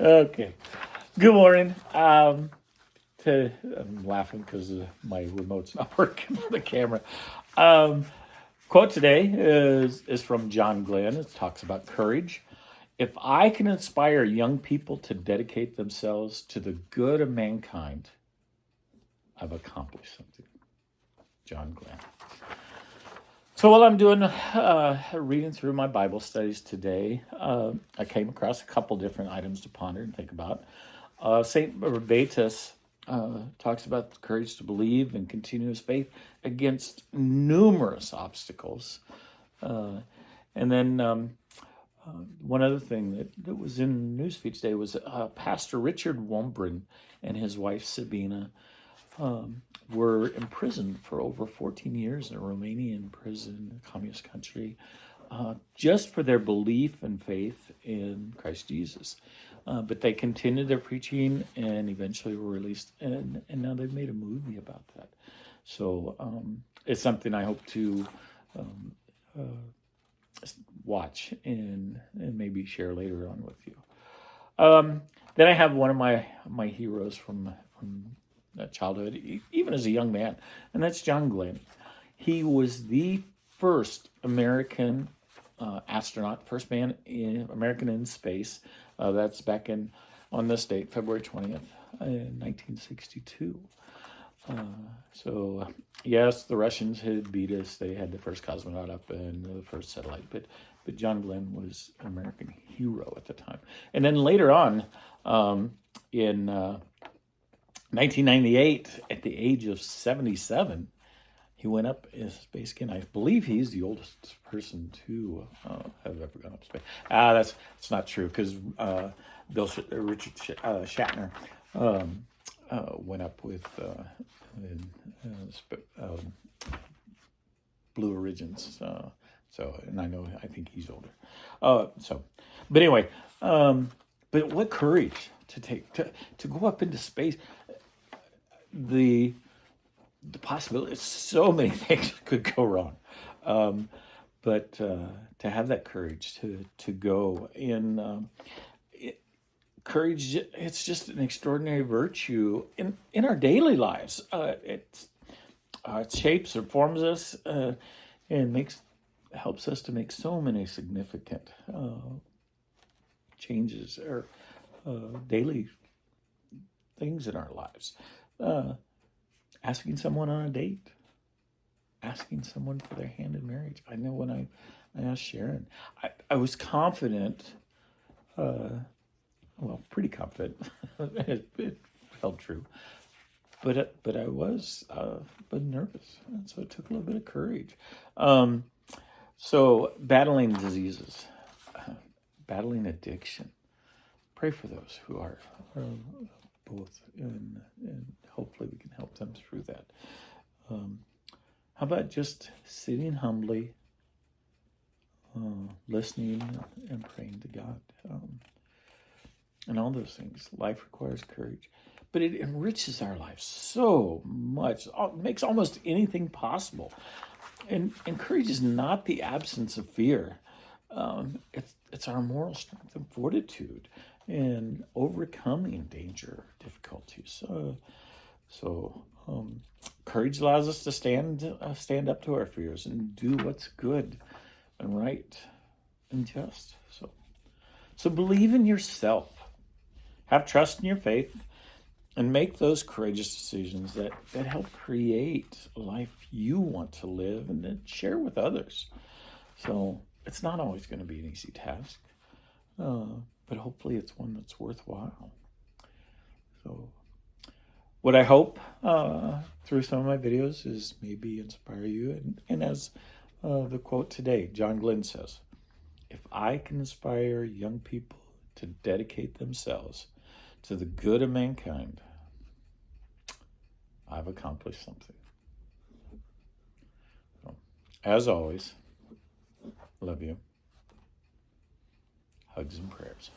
Okay. Good morning. I'm laughing because my remote's not working for the camera. Um, Quote today is from John Glenn. It talks about courage. If I can inspire young people to dedicate themselves to the good of mankind, I've accomplished something. John Glenn. So while I'm doing reading through my Bible studies today, I came across a couple different items to ponder and think about. Saint Barbatus talks about the courage to believe and continuous faith against numerous obstacles. And then one other thing that was in newsfeed today was Pastor Richard Wurmbrand and his wife Sabina were imprisoned for over 14 years in a Romanian prison, a communist country, just for their belief and faith in Christ Jesus. But they continued their preaching and eventually were released, and now they've made a movie about that. So it's something I hope to watch and maybe share later on with you. Then I have one of my heroes from childhood, even as a young man, and that's John Glenn. He was the first American astronaut, first American in space. That's back on this date, February 20th, 1962. So, yes, the Russians had beat us. They had the first cosmonaut up and the first satellite, but John Glenn was an American hero at the time. And then later on, in 1998, at the age of 77, he went up in space again. I believe he's the oldest person to have ever gone up space. That's not true because Richard Shatner went up with Blue Origins. And I think he's older. But anyway, but what courage to take to go up into space. The possibility, so many things could go wrong, but to have that courage to go in. Courage, it's just an extraordinary virtue in our daily lives. It shapes or forms us and helps us to make so many significant changes or daily things in our lives. Asking someone on a date, asking someone for their hand in marriage. I know when I asked Sharon, I was confident, pretty confident. it held true, but I was but nervous, and so it took a little bit of courage. So battling diseases, battling addiction. Pray for those who are both, and hopefully we can help them through that. How about just sitting humbly, listening and praying to God, and all those things. Life requires courage, but it enriches our lives so much. It makes almost anything possible. And courage is not the absence of fear. It's our moral strength and fortitude and overcoming danger, difficulties. Courage allows us to stand up to our fears and do what's good and right and just. So believe in yourself, have trust in your faith, and make those courageous decisions that help create a life you want to live and then share with others. So it's not always going to be an easy task, but hopefully it's one that's worthwhile. So what I hope through some of my videos is maybe inspire you. And as the quote today, John Glenn says, if I can inspire young people to dedicate themselves to the good of mankind, I've accomplished something. So, as always, love you. Hugs and prayers.